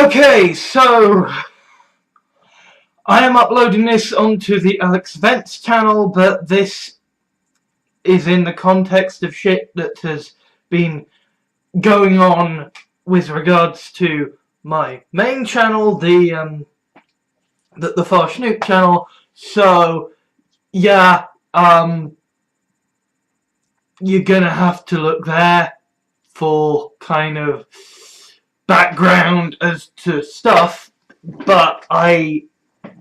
Okay, so I am uploading this onto the Alex Vents channel, but this is in the context of shit that has been going on with regards to my main channel, the Far Snoop channel. So yeah, you're gonna have to look there for kind of background as to stuff, but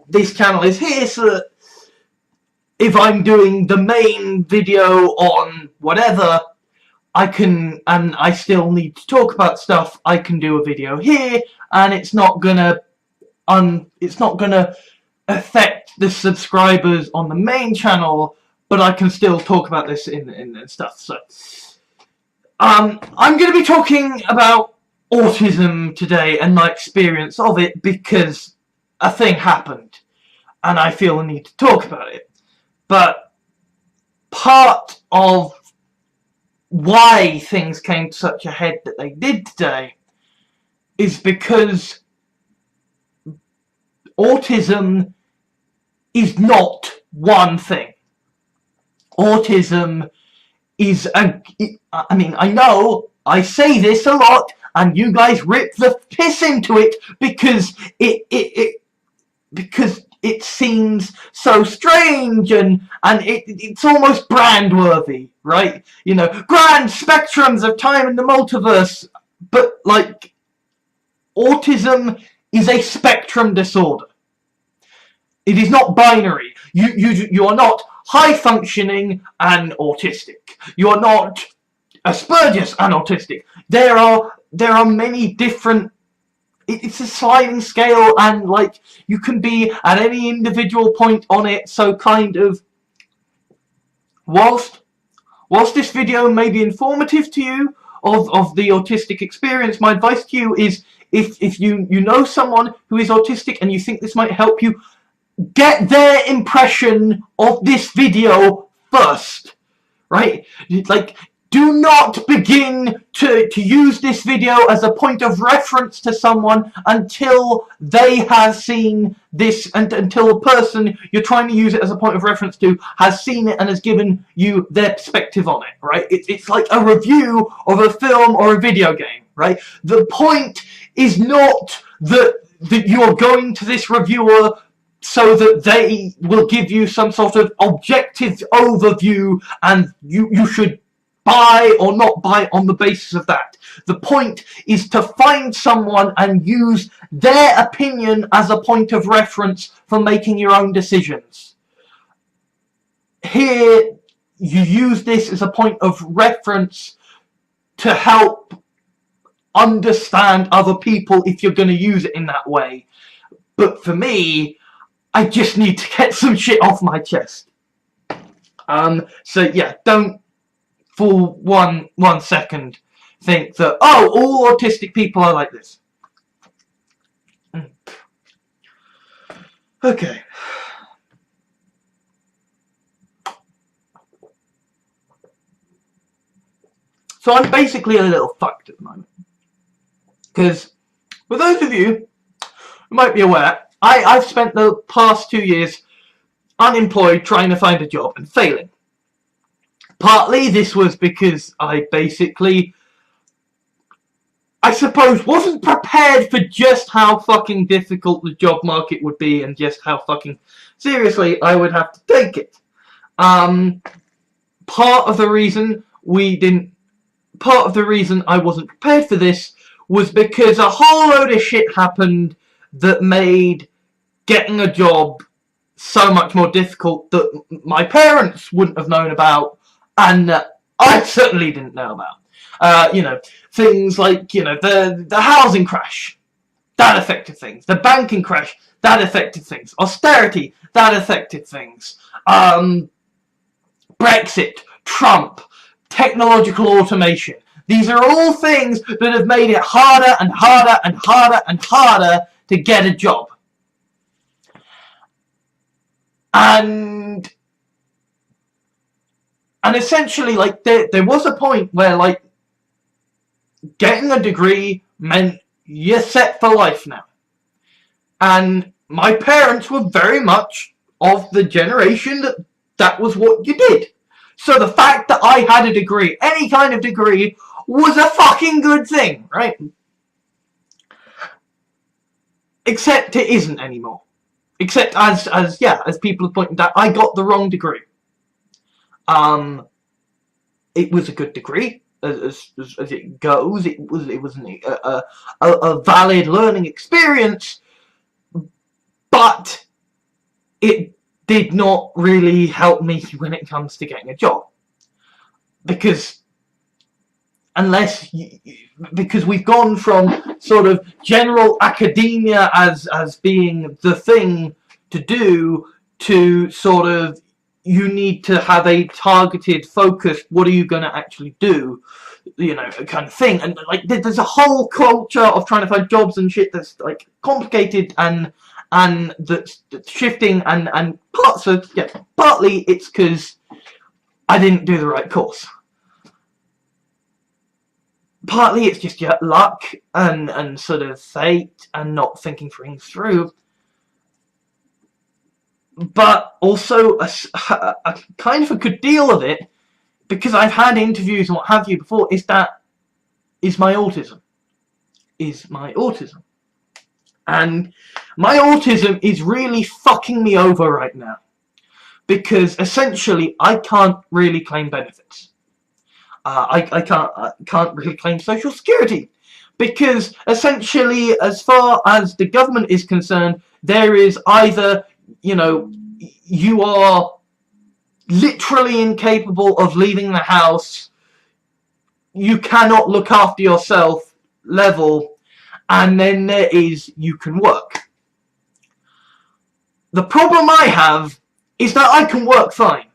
this channel is here so that if I'm doing the main video on whatever, I can, and I still need to talk about stuff, I can do a video here, and it's not gonna affect the subscribers on the main channel, but I can still talk about this in stuff. So I'm going to be talking about autism today and my experience of it because a thing happened and I feel a need to talk about it. But part of why things came to such a head that they did today is because autism is not one thing. Autism is I mean, I know I say this a lot and you guys rip the piss into it because it seems so strange and it's almost brand worthy, right? You know, grand spectrums of time in the multiverse, but like autism is a spectrum disorder. It is not binary. You are not high functioning and autistic. You are not Asperger's and autistic. There are many different. It's a sliding scale, and like you can be at any individual point on it. So kind of, whilst this video may be informative to you of the autistic experience, my advice to you is if you know someone who is autistic and you think this might help you, get their impression of this video first, right? Like, do not begin to use this video as a point of reference to someone until they have seen this, and until the person you're trying to use it as a point of reference to has seen it and has given you their perspective on it, right? It's like a review of a film or a video game, right? The point is not that you're going to this reviewer so that they will give you some sort of objective overview and you should buy or not buy on the basis of that. The point is to find someone and use their opinion as a point of reference for making your own decisions. Here, you use this as a point of reference to help understand other people if you're going to use it in that way. But for me, I just need to get some shit off my chest. So yeah, don't for one second think that, oh, all autistic people are like this. Okay. So I'm basically a little fucked at the moment. Because, for those of you who might be aware, I've spent the past 2 years unemployed trying to find a job and failing. Partly this was because I basically, I suppose, wasn't prepared for just how fucking difficult the job market would be and just how fucking seriously I would have to take it. Part of the reason I wasn't prepared for this was because a whole load of shit happened that made getting a job so much more difficult that my parents wouldn't have known about and I certainly didn't know about. You know, things like, you know, the housing crash, that affected things. The banking crash, that affected things. Austerity, that affected things. Brexit, Trump, technological automation. These are all things that have made it harder and harder and harder and harder to get a job. And essentially, like, there was a point where, like, getting a degree meant you're set for life now. And my parents were very much of the generation that was what you did. So the fact that I had a degree, any kind of degree, was a fucking good thing, right? Except it isn't anymore. Except as people have pointed out, I got the wrong degree. It was a good degree as it goes. It was a valid learning experience, but it did not really help me when it comes to getting a job, because we've gone from sort of general academia as being the thing to do, to sort of you need to have a targeted, focused, what are you going to actually do, you know, kind of thing. And like there's a whole culture of trying to find jobs and shit that's like complicated and that's shifting, and partly it's because I didn't do the right course. Partly it's just luck and sort of fate and not thinking things through. But also a kind of a good deal of it, because I've had interviews and what have you before, is my autism. And my autism is really fucking me over right now, because essentially I can't really claim benefits. I can't really claim social security, because essentially, as far as the government is concerned, there is either, you know, you are literally incapable of leaving the house, you cannot look after yourself level, and then there is you can work. The problem I have is that I can work fine.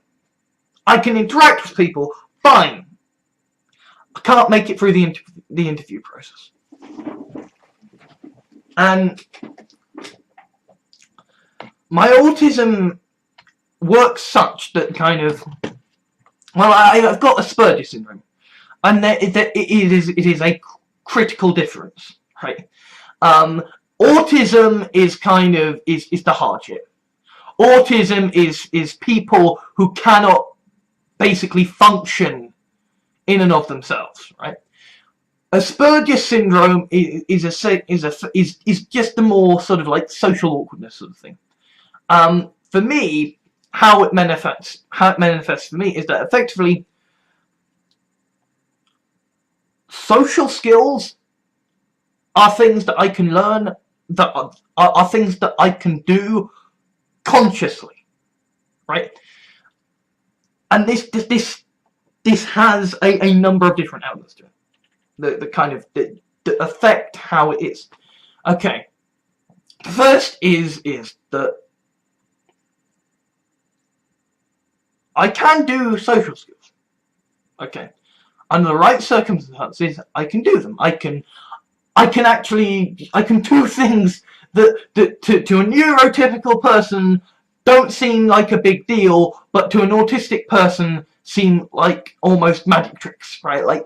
I can interact with people fine. I can't make it through the interview process. And my autism works such that kind of, well, I've got Asperger's syndrome, and it is a critical difference, right? Autism is kind of is the hardship. Autism is people who cannot basically function in and of themselves, right? Asperger's syndrome is just the more sort of like social awkwardness sort of thing. For me, how it manifests for me is that effectively social skills are things that I can learn, that are things that I can do consciously, right? And this has a number of different elements to it. The kind of that affect how it is. Okay. First is that I can do social skills. Okay. Under the right circumstances, I can do them. I can do things that to a neurotypical person don't seem like a big deal, but to an autistic person seem like almost magic tricks, right? Like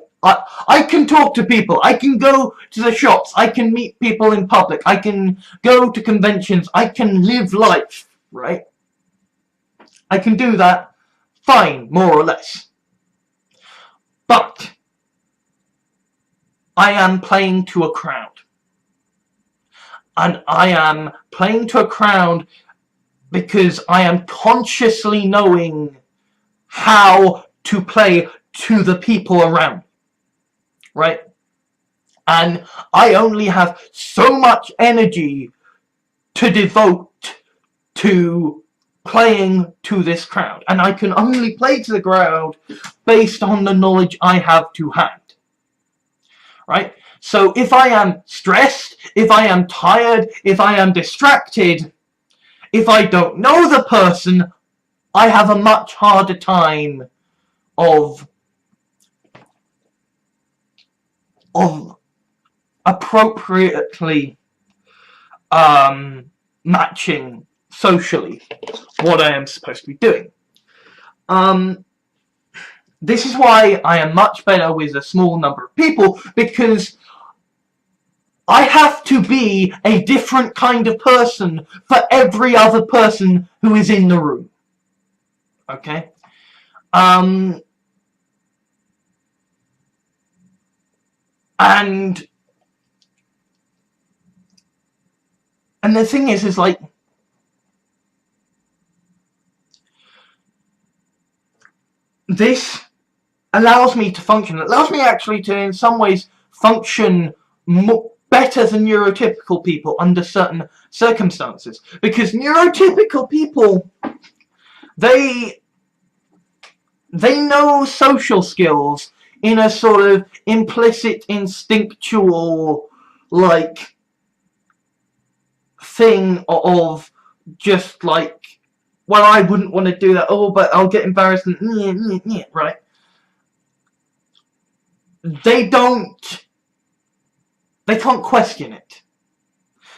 I can talk to people, I can go to the shops, I can meet people in public, I can go to conventions, I can live life, right? I can do that fine, more or less. But I am playing to a crowd. And I am playing to a crowd because I am consciously knowing how to play to the people around me, right? And I only have so much energy to devote to playing to this crowd, and I can only play to the crowd based on the knowledge I have to hand, right? So if I am stressed, if I am tired, if I am distracted, if I don't know the person, I have a much harder time of appropriately matching socially what I am supposed to be doing. This is why I am much better with a small number of people, because I have to be a different kind of person for every other person who is in the room. Okay? And the thing is like, this allows me to function. It allows me actually to, in some ways, function better than neurotypical people under certain circumstances. Because neurotypical people, they know social skills in a sort of implicit, instinctual, like, thing of just like, well, I wouldn't want to do that, oh, but I'll get embarrassed, and right? They can't question it.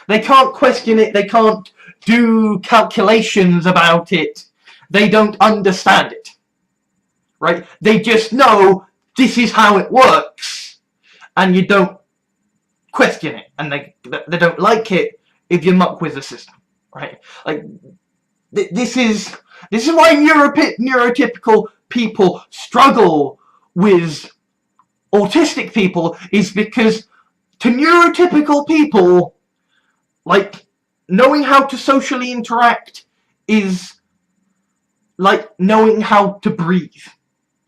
They can't question it, they can't do calculations about it, they don't understand it, right? They just know this is how it works, and you don't question it, and they don't like it if you muck with the system, right? Like, this is why neurotypical people struggle with autistic people, is because to neurotypical people, like, knowing how to socially interact is like knowing how to breathe.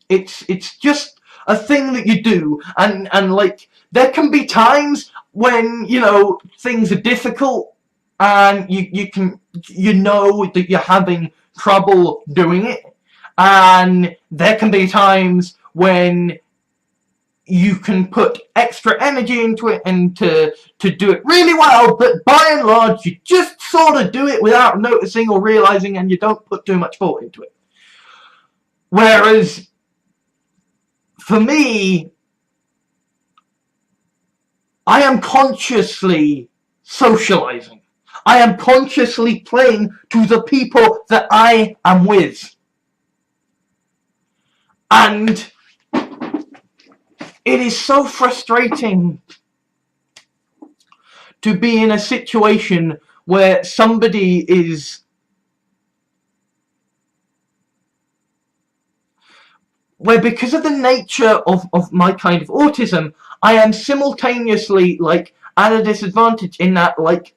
It's just a thing that you do, and like, there can be times when, you know, things are difficult and you know that you're having trouble doing it, and there can be times when you can put extra energy into it and to do it really well, but by and large you just sort of do it without noticing or realizing, and you don't put too much thought into it. Whereas for me, I am consciously socializing. I am consciously playing to the people that I am with. And it is so frustrating to be in a situation where somebody is because of the nature of my kind of autism, I am simultaneously, like, at a disadvantage in that, like,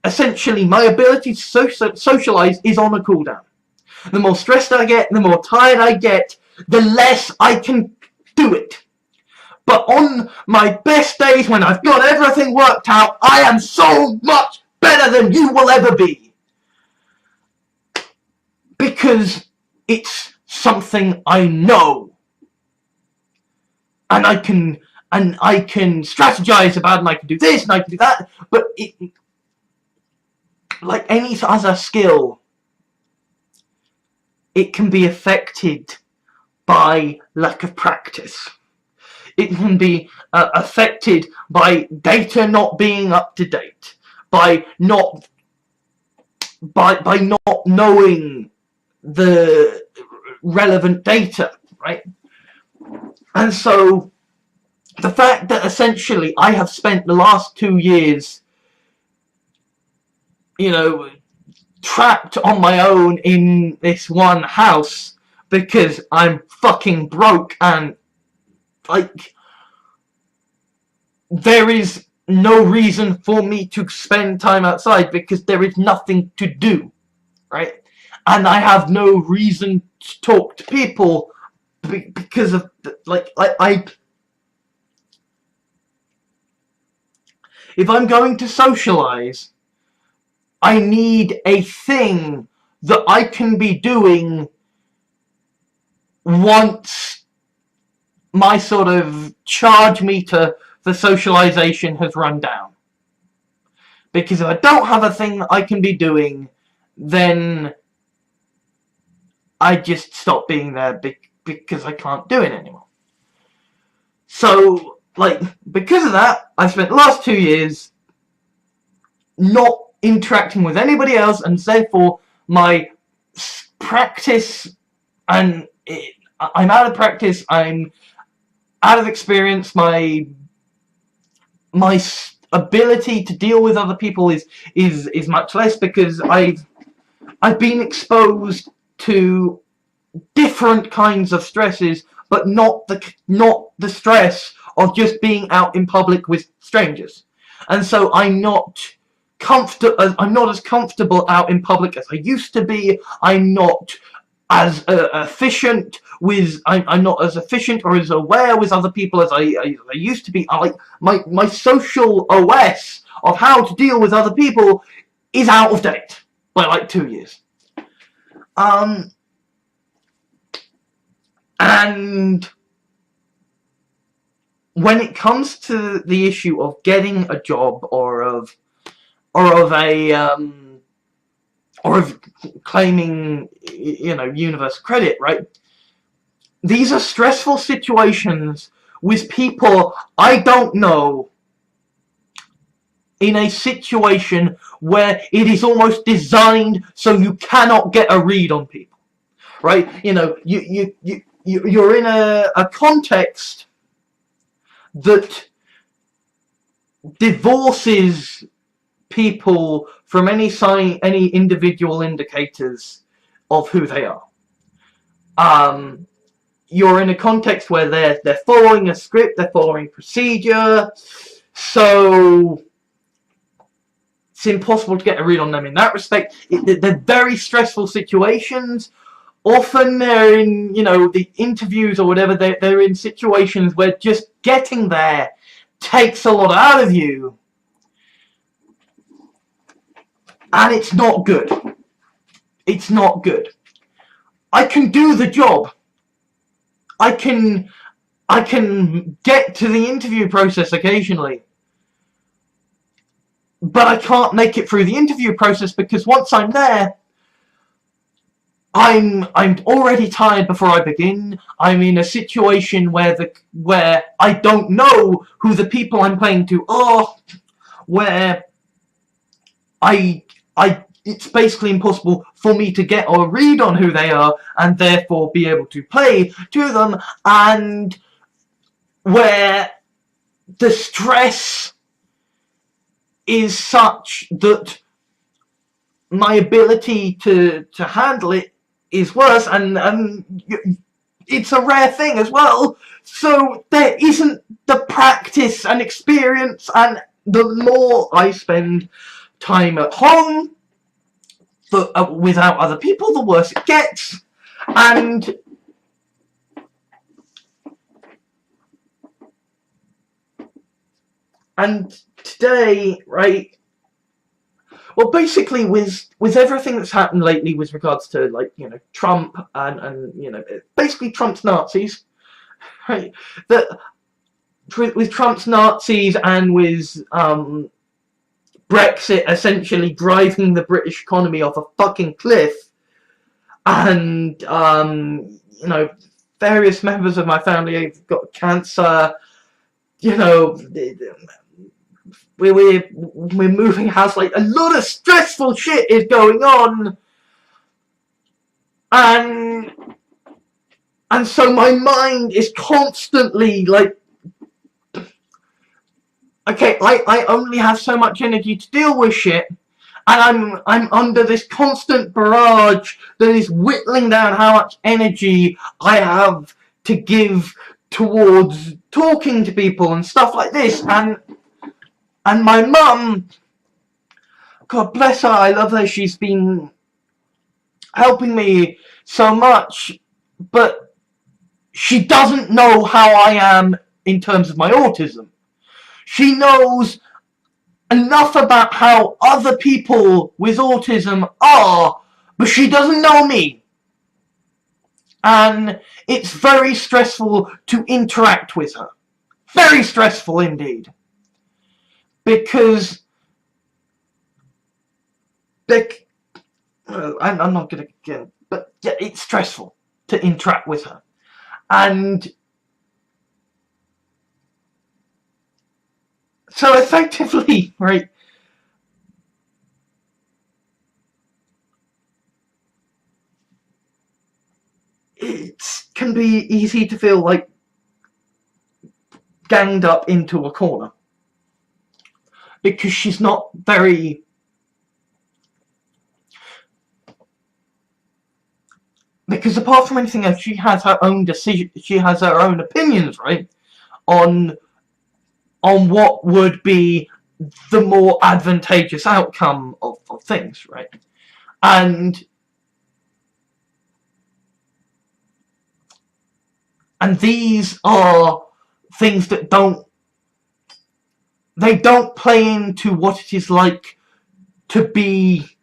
essentially my ability to socialize is on a cooldown. The more stressed I get, the more tired I get, the less I can do it. But on my best days, when I've got everything worked out, I am so much better than you will ever be. Because it's something I know. And I can strategize about it, and I can do this, and I can do that, but it, like any other skill, it can be affected by lack of practice. It can be affected by data not being up to date, by not knowing the relevant data, right? And so the fact that essentially I have spent the last 2 years, you know, trapped on my own in this one house because I'm fucking broke, and like, there is no reason for me to spend time outside because there is nothing to do, right? And I have no reason to talk to people because of, like, if I'm going to socialize, I need a thing that I can be doing once my sort of charge meter for socialization has run down. Because if I don't have a thing that I can be doing, then I just stop being there because I can't do it anymore. So, like, because of that, I spent the last 2 years not interacting with anybody else, and therefore my practice, and I'm out of practice, I'm out of experience, my ability to deal with other people is much less, because I've been exposed to different kinds of stresses, but not the stress of just being out in public with strangers. And so I'm not as comfortable out in public as I used to be. I'm not as efficient with I'm not as efficient or as aware with other people as I used to be. My social OS of how to deal with other people is out of date by like 2 years. And when it comes to the issue of getting a job or of claiming, universal credit, right? These are stressful situations with people I don't know, in a situation where it is almost designed so you cannot get a read on people, right? You're in a context that divorces people from any individual indicators of who they are. You're in a context where they're following a script, they're following procedure, so it's impossible to get a read on them in that respect. They're very stressful situations. Often they're in, the interviews or whatever, they're in situations where just getting there takes a lot out of you. And it's not good. It's not good. I can do the job. I can get to the interview process occasionally. But I can't make it through the interview process, because once I'm there, I'm already tired before I begin. I'm in a situation where I don't know who the people I'm playing to are, where it's basically impossible for me to get a read on who they are and therefore be able to play to them, and where the stress is such that my ability to handle it is worse, and it's a rare thing as well, so there isn't the practice and experience, and the more I spend time at home without other people, the worse it gets. And today, right, well, basically with everything that's happened lately with regards to, Trump and basically Trump's Nazis, right? That with Trump's Nazis and with Brexit essentially driving the British economy off a fucking cliff, and various members of my family have got cancer. We're moving house, like a lot of stressful shit is going on, and so my mind is constantly like, okay, I only have so much energy to deal with shit, and I'm under this constant barrage that is whittling down how much energy I have to give towards talking to people and stuff like this. And my mum, God bless her, I love her, she's been helping me so much, but she doesn't know how I am in terms of my autism. She knows enough about how other people with autism are, but she doesn't know me. And it's very stressful to interact with her. Very stressful indeed. Because I'm not going to get, but yeah, it's stressful to interact with her. And so effectively, right, it can be easy to feel like ganged up into a corner. because she's not very... Because apart from anything else, she has her own decision, she has her own opinions, right? On what would be the more advantageous outcome of things, right? And these are things that don't play into what it is like to be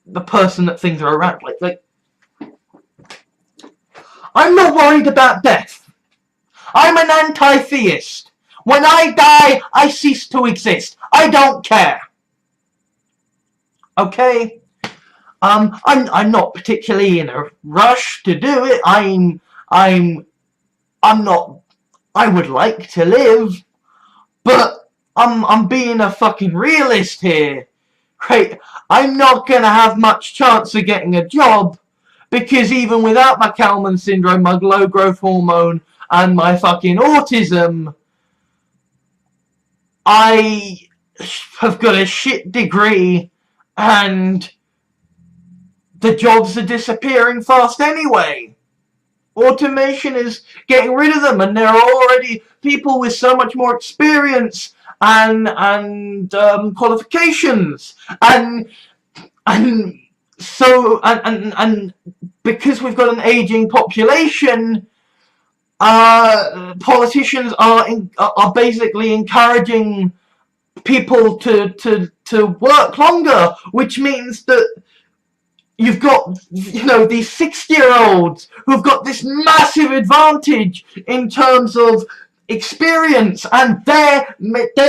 the person that things are around. Like I'm not worried about death. I'm an anti-theist. When I die, I cease to exist. I don't care. Okay? I'm not particularly in a rush to do it. I'm not... I would like to live, but I'm being a fucking realist here. Right? I'm not gonna have much chance of getting a job, because even without my Kalman syndrome, my low growth hormone, and my fucking autism, I have got a shit degree, and the jobs are disappearing fast anyway. Automation is getting rid of them, and there are already people with so much more experience and qualifications, and because we've got an aging population, politicians are basically encouraging people to work longer, which means that you've got, you know, these 60-year-olds who've got this massive advantage in terms of experience, and they're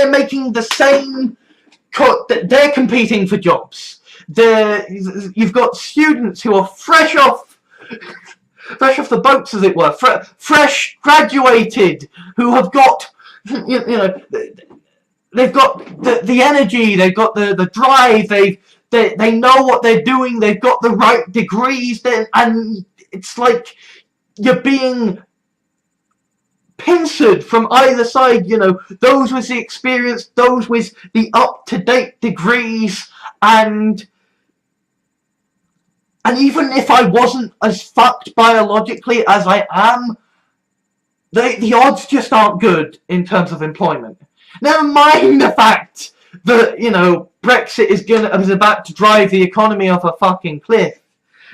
making the same, they're competing for jobs. You've got students who are fresh off the boats, as it were, fresh graduated, who have got, you know, they've got the energy, they've got the drive, they know what they're doing, they've got the right degrees, and it's like you're being pincered from either side, you know, those with the experience, those with the up-to-date degrees, and even if I wasn't as fucked biologically as I am, the odds just aren't good in terms of employment. Never mind the fact that, you know, Brexit is about to drive the economy off a fucking cliff.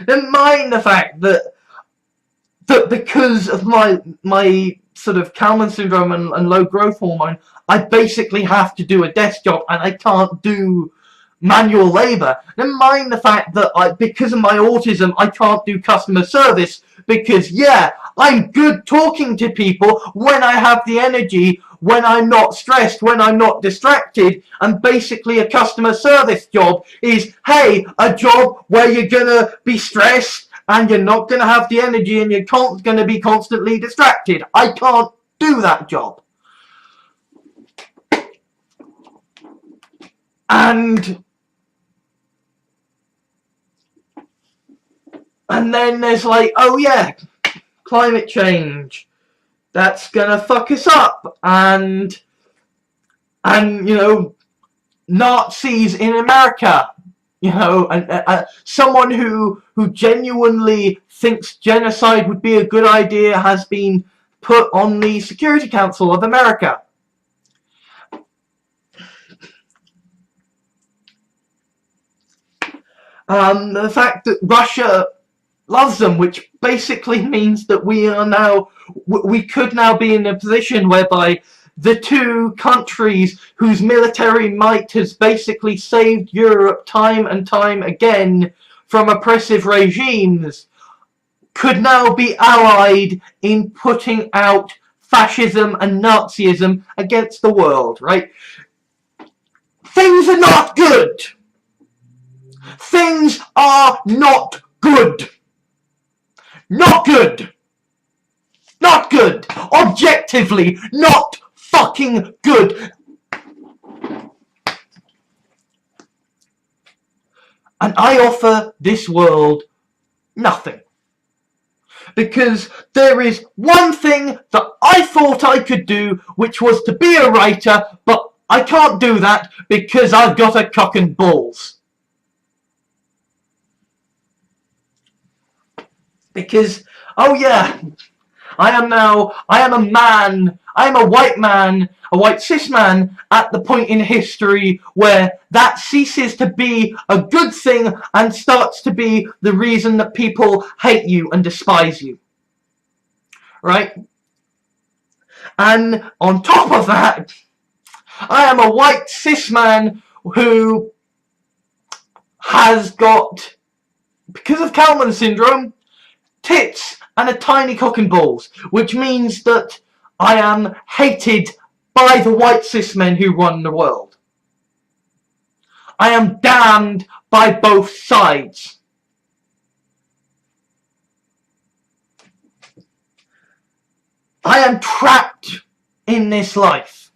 Never mind the fact that because of my sort of Kalman syndrome and low growth hormone, I basically have to do a desk job, and I can't do manual labour. Never mind the fact that because of my autism, I can't do customer service, because yeah, I'm good talking to people when I have the energy, when I'm not stressed, when I'm not distracted, and basically a customer service job is, hey, a job where you're gonna be stressed and you're not gonna have the energy and you're gonna be constantly distracted. I can't do that job. And then there's like, oh yeah, climate change, that's gonna fuck us up, and you know, Nazis in America, you know, and someone who genuinely thinks genocide would be a good idea has been put on the Security Council of America. The fact that Russia loves them, which basically means that we could now be in a position whereby the two countries whose military might has basically saved Europe time and time again from oppressive regimes could now be allied in putting out fascism and Nazism against the world, right? Things are not good. Things are not good. Not good. Not good. Objectively, not fucking good. And I offer this world nothing. Because there is one thing that I thought I could do, which was to be a writer, but I can't do that because I've got a cock and balls. Because, oh yeah, I am a man, I am a white man, a white cis man, at the point in history where that ceases to be a good thing and starts to be the reason that people hate you and despise you. Right? And on top of that, I am a white cis man who has got, because of Kalman syndrome, tits and a tiny cock and balls, which means that I am hated by the white cis men who run the world. I am damned by both sides. I am trapped in this life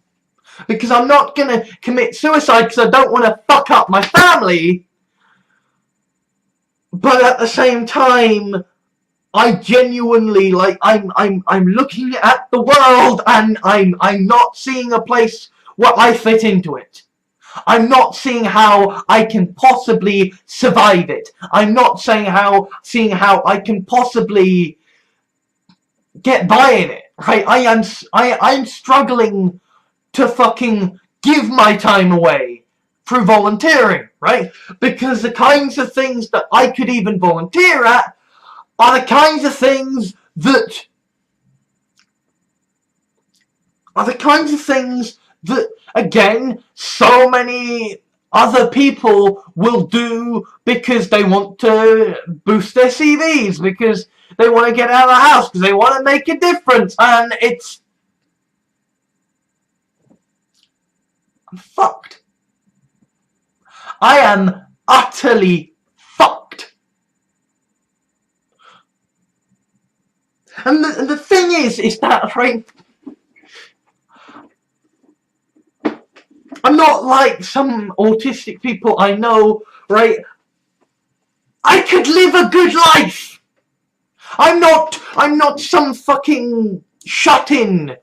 because I'm not going to commit suicide because I don't want to fuck up my family, but at the same time I genuinely, like, I'm looking at the world and I'm not seeing a place where I fit into it. I'm not seeing how I can possibly survive it. I'm not seeing how I can possibly get by in it. Right? I'm struggling to fucking give my time away through volunteering, right? Because the kinds of things that I could even volunteer at are the kinds of things that again, so many other people will do because they want to boost their CVs, because they want to get out of the house, because they want to make a difference, and I'm fucked. I am utterly fucked. And the thing is that, right, I'm not like some autistic people I know, right? I could live a good life. I'm not some fucking shut-in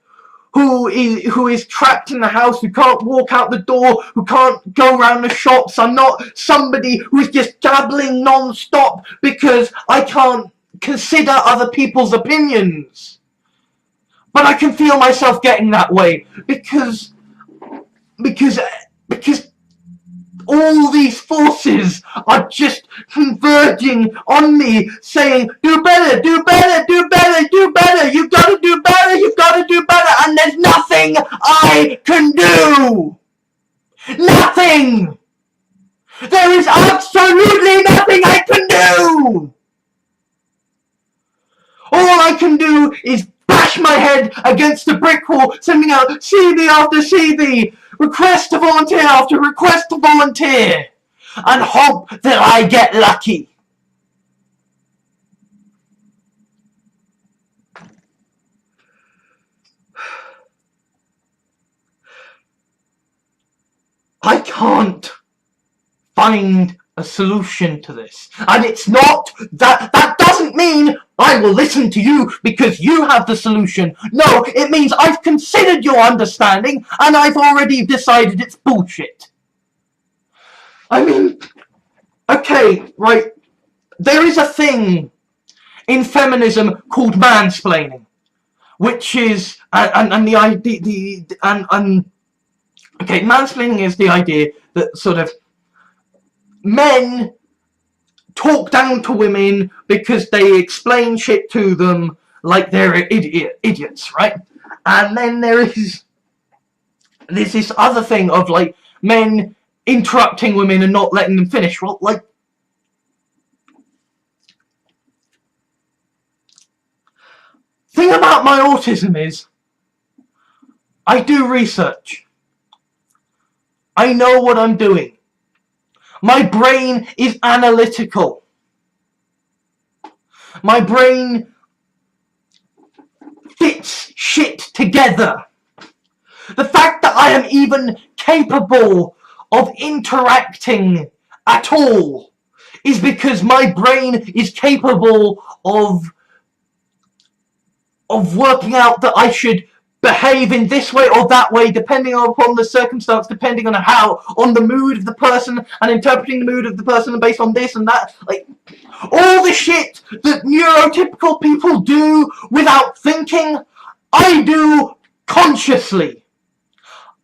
who is trapped in the house, who can't walk out the door, who can't go around the shops. I'm not somebody who's just gabbling non-stop because I can't consider other people's opinions. But I can feel myself getting that way because all these forces are just converging on me, saying, do better, do better, do better, do better, you've got to do better, you've got to do better, and there's nothing I can do. Nothing. There is absolutely nothing I can do. All I can do is bash my head against the brick wall, sending out CV after CV, request to volunteer after request to volunteer, and hope that I get lucky. I can't find a solution to this. And it's not that doesn't mean I will listen to you because you have the solution. No, it means I've considered your understanding and I've already decided it's bullshit. I mean, okay, right, there is a thing in feminism called mansplaining, which is and the idea okay, mansplaining is the idea that sort of men talk down to women because they explain shit to them like they're idiots, right? And then there's this other thing of like men interrupting women and not letting them finish. Well, like, thing about my autism is I do research. I know what I'm doing. My brain is analytical. My brain fits shit together. The fact that I am even capable of interacting at all is because my brain is capable of working out that I should behave in this way or that way, depending upon the circumstance, depending on on the mood of the person, and interpreting the mood of the person based on this and that. Like, all the shit that neurotypical people do without thinking, I do consciously.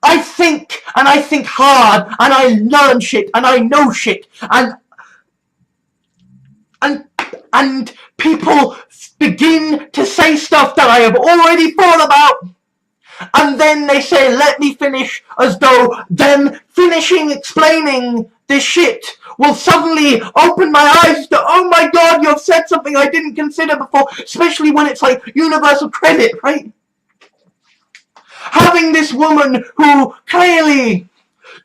I think, and I think hard, and I learn shit, and I know shit, and people begin to say stuff that I have already thought about, and then they say, let me finish, as though them finishing explaining this shit will suddenly open my eyes to, oh my god, you've said something I didn't consider before, especially when it's like universal credit, right? Having this woman who clearly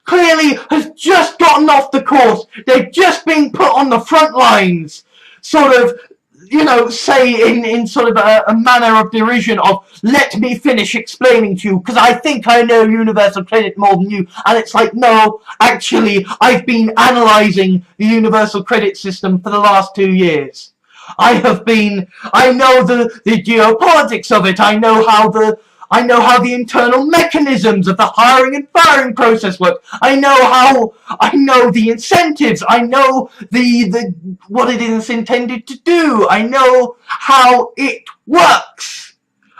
has just gotten off the course, they're just being put on the front lines, sort of, you know, say in sort of a manner of derision of, let me finish explaining to you, because I think I know universal credit more than you. And it's like, no, actually, I've been analysing the universal credit system for the last 2 years. I know the geopolitics of it. I know how the internal mechanisms of the hiring and firing process work. I know the incentives. I know the what it is intended to do. I know how it works.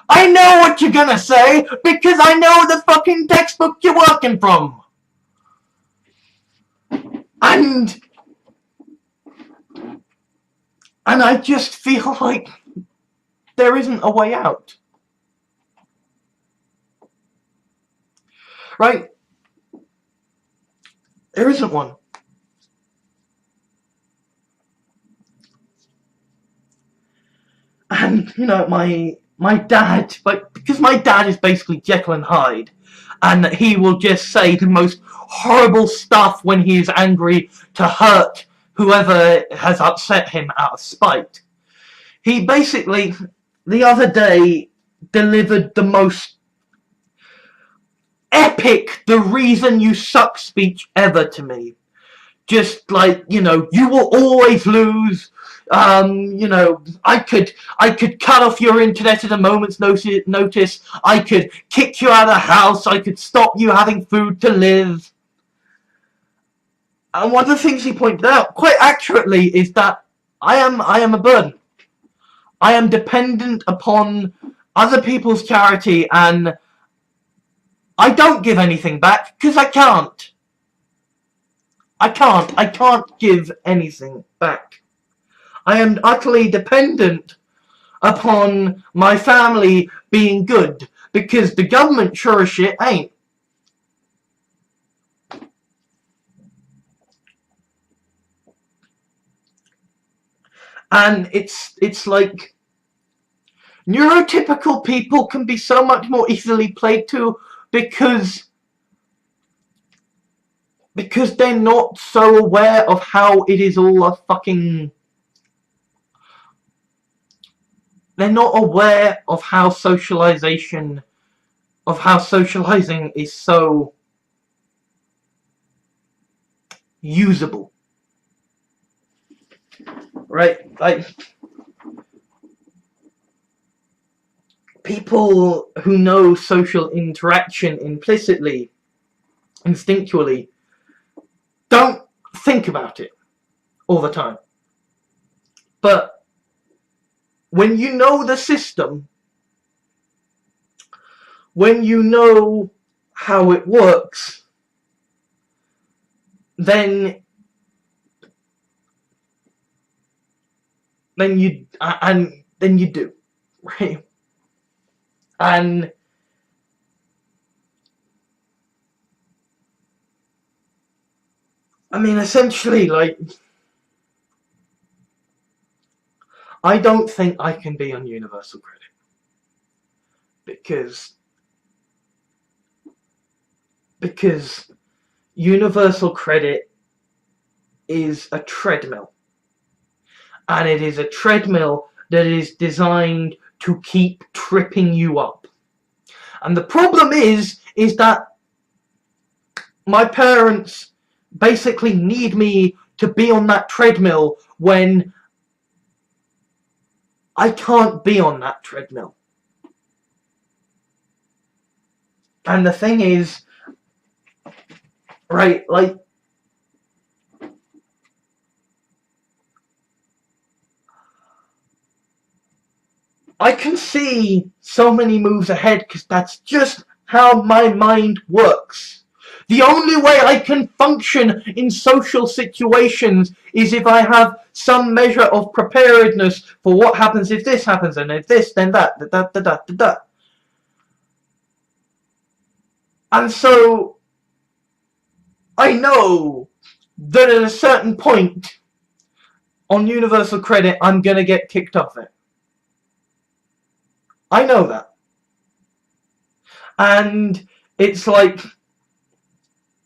I know what you're gonna say because I know the fucking textbook you're working from. And I just feel like there isn't a way out. Right? There isn't one. And, you know, my dad, like, because my dad is basically Jekyll and Hyde, and he will just say the most horrible stuff when he is angry to hurt whoever has upset him out of spite. He basically, the other day, delivered the most epic "the reason you suck" speech ever to me. Just like, you know, you will always lose. You know, I could cut off your internet at a moment's notice. I could kick you out of the house. I could stop you having food to live. And one of the things he pointed out quite accurately is that I am a burden. I am dependent upon other people's charity, and I don't give anything back because I can't. I can't give anything back. I am utterly dependent upon my family being good, because the government sure as shit ain't. And it's like, neurotypical people can be so much more easily played to because they're not so aware of how it is all a fucking... They're not aware of how socializing is so usable. Right? Like, people who know social interaction implicitly, instinctually, don't think about it all the time. But when you know the system, when you know how it works, then you do, right? And I mean, essentially, like, I don't think I can be on universal credit because universal credit is a treadmill, and it is a treadmill that is designed to keep tripping you up. And the problem is that my parents basically need me to be on that treadmill when I can't be on that treadmill. And the thing is, right, like, I can see so many moves ahead because that's just how my mind works. The only way I can function in social situations is if I have some measure of preparedness for what happens if this happens, and if this, then that, da. And so I know that at a certain point on universal credit, I'm gonna get kicked off it. I know that. And it's like,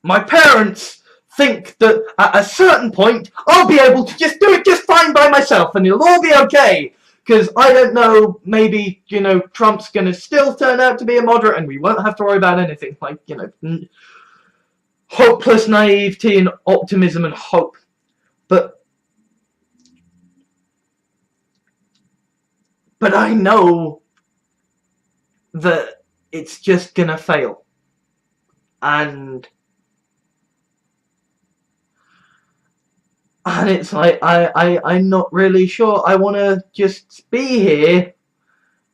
my parents think that at a certain point, I'll be able to just do it just fine by myself and it'll all be okay. Because I don't know, maybe, you know, Trump's going to still turn out to be a moderate and we won't have to worry about anything. Like, you know, hopeless naivety and optimism and hope. But I know that it's just going to fail. And it's like, I'm not really sure. I want to just be here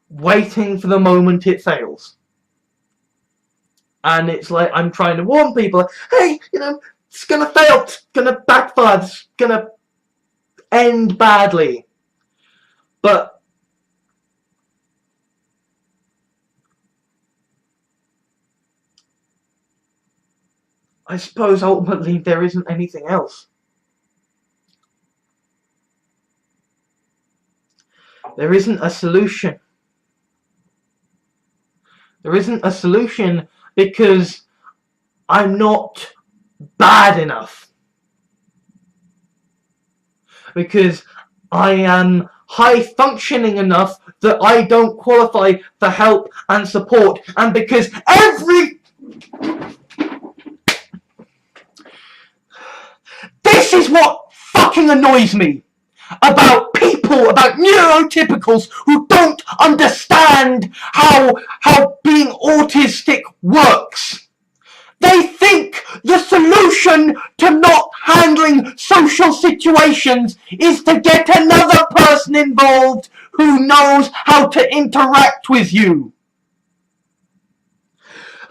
waiting for the moment it fails. And it's like, I'm trying to warn people, hey, you know, it's going to fail, it's going to backfire, it's going to end badly. But I suppose ultimately there isn't anything else. There isn't a solution. There isn't a solution because I'm not bad enough. Because I am high functioning enough that I don't qualify for help and support. And because this is what fucking annoys me about people, about neurotypicals who don't understand how being autistic works. They think the solution to not handling social situations is to get another person involved who knows how to interact with you.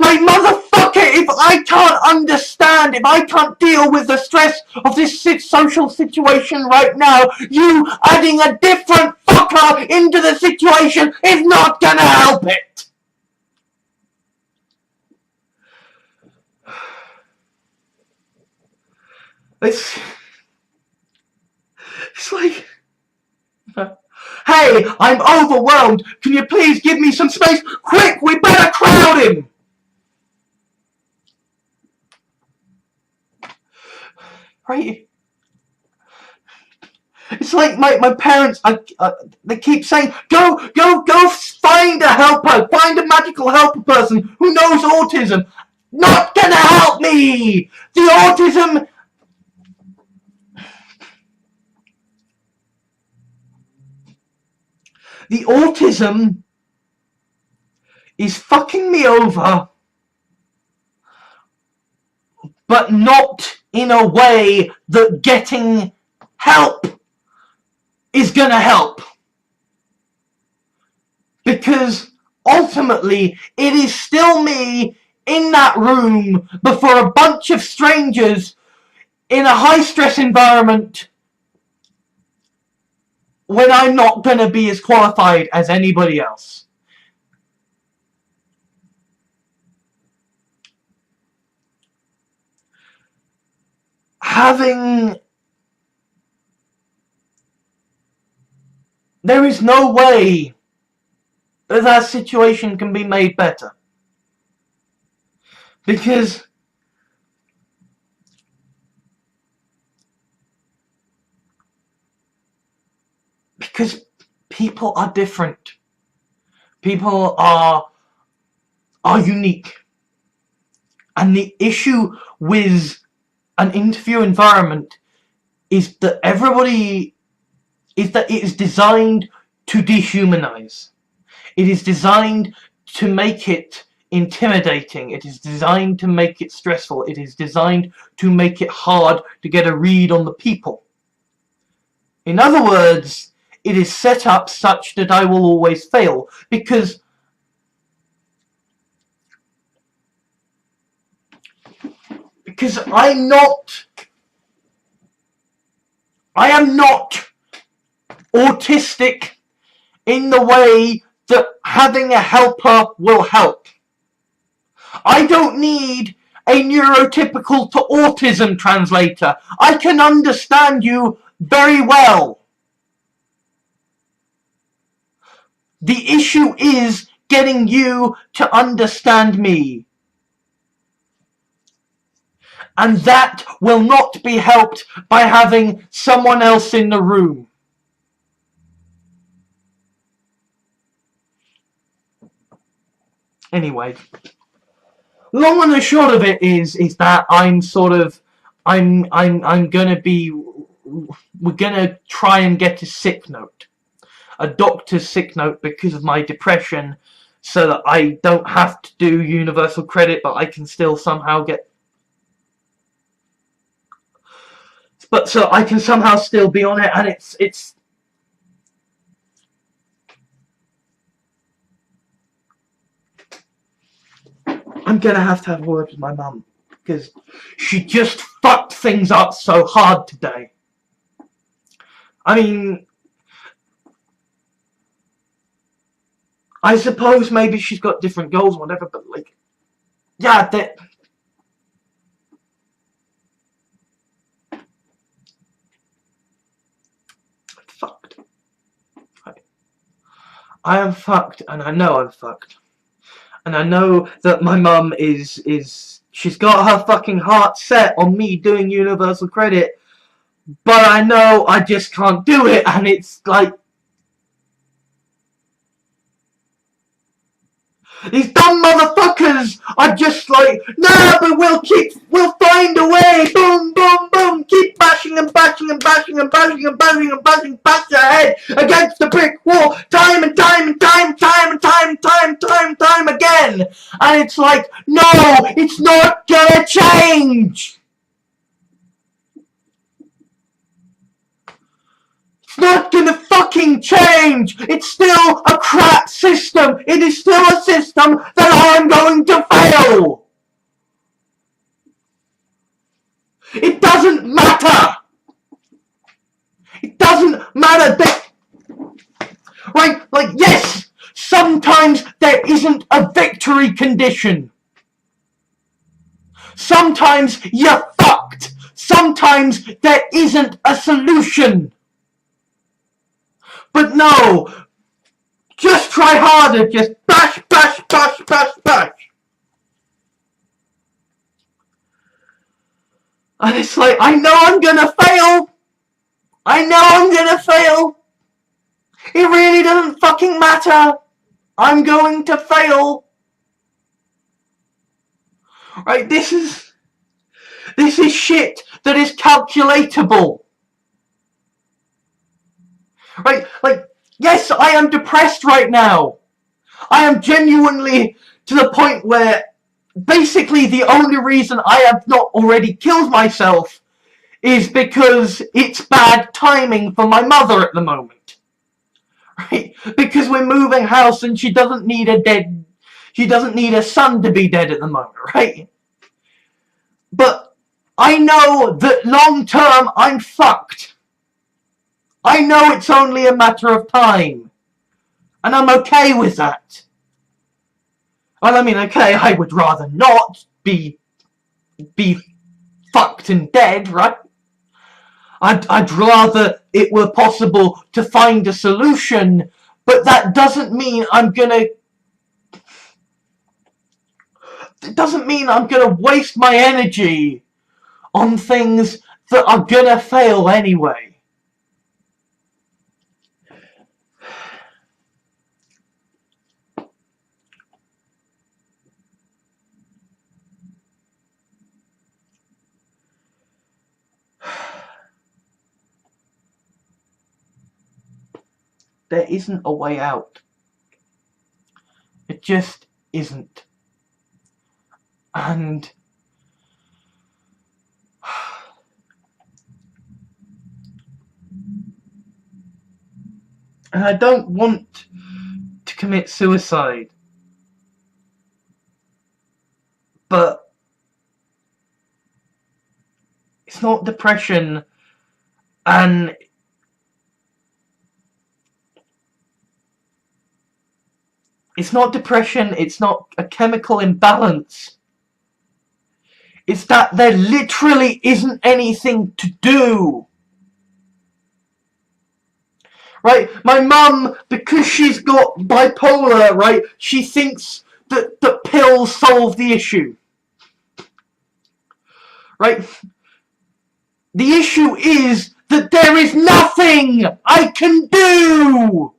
Like, motherfucker, if I can't understand, if I can't deal with the stress of this social situation right now, you adding a different fucker into the situation is not gonna help it. It's like, hey, I'm overwhelmed. Can you please give me some space? Quick, we better crowd him. Right? It's like my parents, they keep saying, go find a helper, find a magical helper person who knows autism. Not gonna help me! The autism is fucking me over, but not in a way that getting help is gonna help. Because ultimately, it is still me in that room before a bunch of strangers in a high-stress environment when I'm not gonna be as qualified as anybody else. There is no way that situation can be made better. Because people are different. People are unique. And the issue with an interview environment is that it is designed to dehumanize. It is designed to make it intimidating. It is designed to make it stressful. It is designed to make it hard to get a read on the people. In other words, it is set up such that I will always fail, because I am not autistic in the way that having a helper will help. I don't need a neurotypical to autism translator. I can understand you very well. The issue is getting you to understand me. And that will not be helped by having someone else in the room. Anyway, long and the short of it is that we're gonna try and get a sick note, a doctor's sick note, because of my depression, so that I don't have to do universal credit, but I can still somehow so I can somehow still be on it, and it's I'm gonna have to have a word with my mum, because she just fucked things up so hard today. I mean, I suppose maybe she's got different goals or whatever, but like, yeah, that I'm fucked. I am fucked, and I know I'm fucked. And I know that my mum she's got her fucking heart set on me doing universal credit, but I know I just can't do it, and it's like, these dumb motherfuckers are just like, no, but we'll find a way, boom, boom, boom, keep bashing and bashing and bashing and bashing and bashing and bashing, bash their head against the brick wall, time and time and time again. And it's like, no, it's not gonna change. It's not gonna fucking change. It's still a crap system. It is still a system that I'm going to fail. It doesn't matter. It doesn't matter that, right, like, yes, sometimes there isn't a victory condition. Sometimes you're fucked. Sometimes there isn't a solution. But no, just try harder, just bash, bash, bash, bash, bash. And it's like, I know I'm gonna fail. I know I'm gonna fail. It really doesn't fucking matter. I'm going to fail. Right, this is shit that is calculatable. Right, like, yes, I am depressed right now. I am genuinely to the point where basically the only reason I have not already killed myself is because it's bad timing for my mother at the moment. Right? Because we're moving house and she doesn't need a son to be dead at the moment, right? But I know that long term I'm fucked. I know it's only a matter of time. And I'm okay with that. Well, I mean, okay, I would rather not be fucked and dead, right? I'd rather it were possible to find a solution, but that doesn't mean I'm gonna waste my energy on things that are gonna fail anyway. There isn't a way out. It just isn't. And I don't want to commit suicide, but it's not depression, and it's not depression, it's not a chemical imbalance. It's that there literally isn't anything to do. Right? My mum, because she's got bipolar, right, she thinks that the pills solve the issue. Right? The issue is that there is nothing I can do!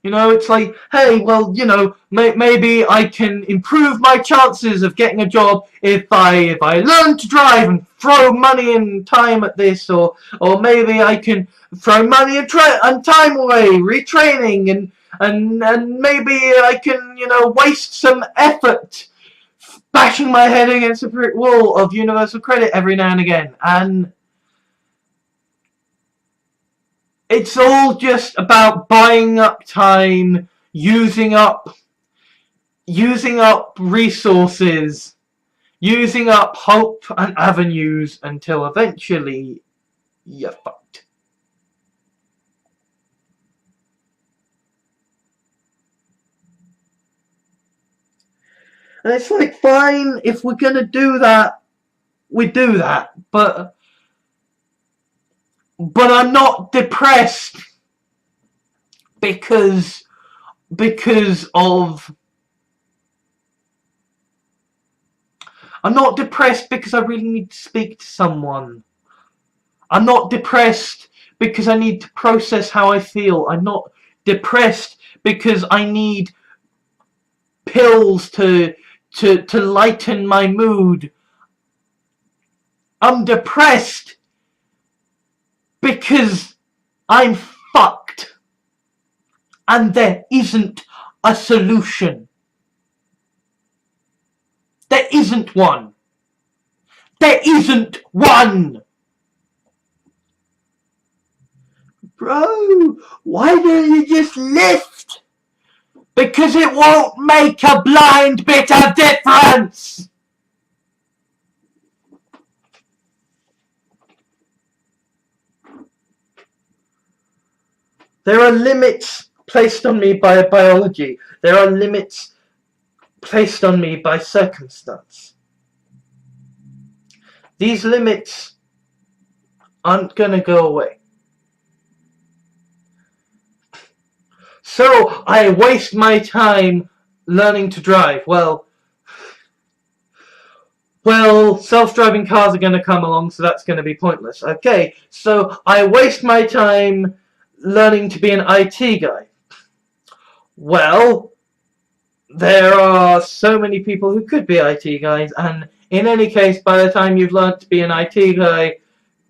You know, it's like, hey, well, you know, maybe I can improve my chances of getting a job if I learn to drive and throw money and time at this, or maybe I can throw money and time away, retraining, and maybe I can, you know, waste some effort bashing my head against a brick wall of universal credit every now and again, and it's all just about buying up time, using up resources, using up hope and avenues until eventually you're fucked. And it's like, fine, if we're gonna do that, we do that, but I'm not depressed because of, I'm not depressed because I really need to speak to someone. I'm not depressed because I need to process how I feel. I'm not depressed because I need pills to lighten my mood. I'm depressed because I'm fucked and there isn't a solution. There isn't one. There isn't one. Bro, why don't you just lift? Because it won't make a blind bit of difference. There are limits placed on me by biology. There are limits placed on me by circumstance. These limits aren't gonna go away. So I waste my time learning to drive. Well, self-driving cars are going to come along, so that's going to be pointless. Okay, so I waste my time learning to be an IT guy. Well, there are so many people who could be IT guys, and in any case, by the time you've learned to be an IT guy,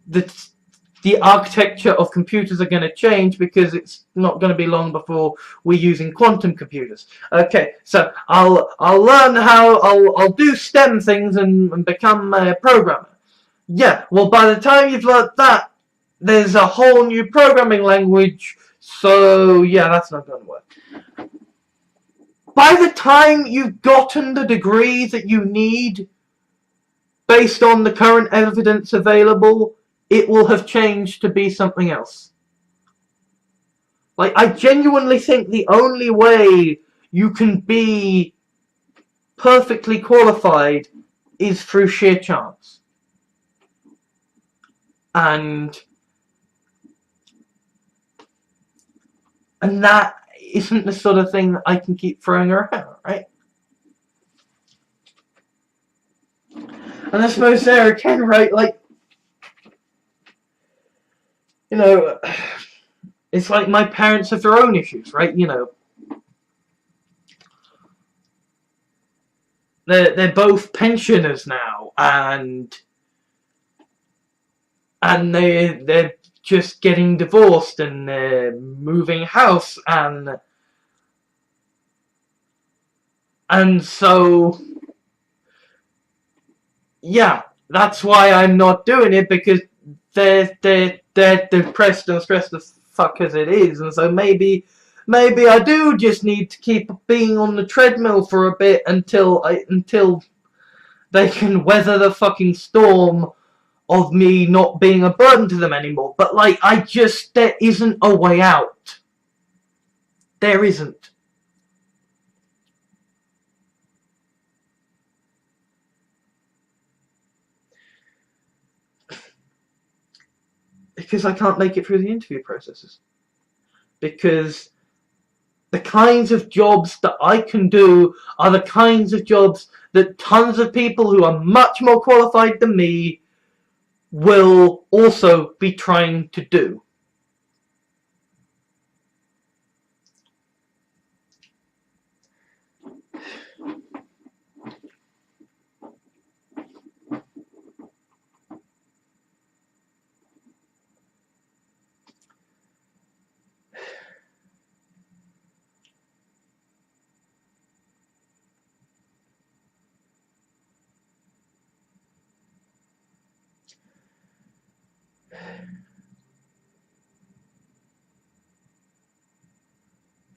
the architecture of computers are going to change, because it's not going to be long before we're using quantum computers. Okay, so I'll learn how, I'll do STEM things and become a programmer. Yeah, well, by the time you've learned that, there's a whole new programming language, so yeah, that's not going to work. By the time you've gotten the degree that you need, based on the current evidence available, it will have changed to be something else. Like, I genuinely think the only way you can be perfectly qualified is through sheer chance. And that isn't the sort of thing that I can keep throwing around, right? And I suppose there again, right, like, you know, it's like my parents have their own issues, right? You know, they're both pensioners now, and they're just getting divorced, and they're moving house, and And so, yeah, that's why I'm not doing it, because they're depressed and stressed as fuck as it is. And so maybe I do just need to keep being on the treadmill for a bit until they can weather the fucking storm of me not being a burden to them anymore. But like, there isn't a way out. There isn't. Because I can't make it through the interview processes. Because the kinds of jobs that I can do are the kinds of jobs that tons of people who are much more qualified than me will also be trying to do.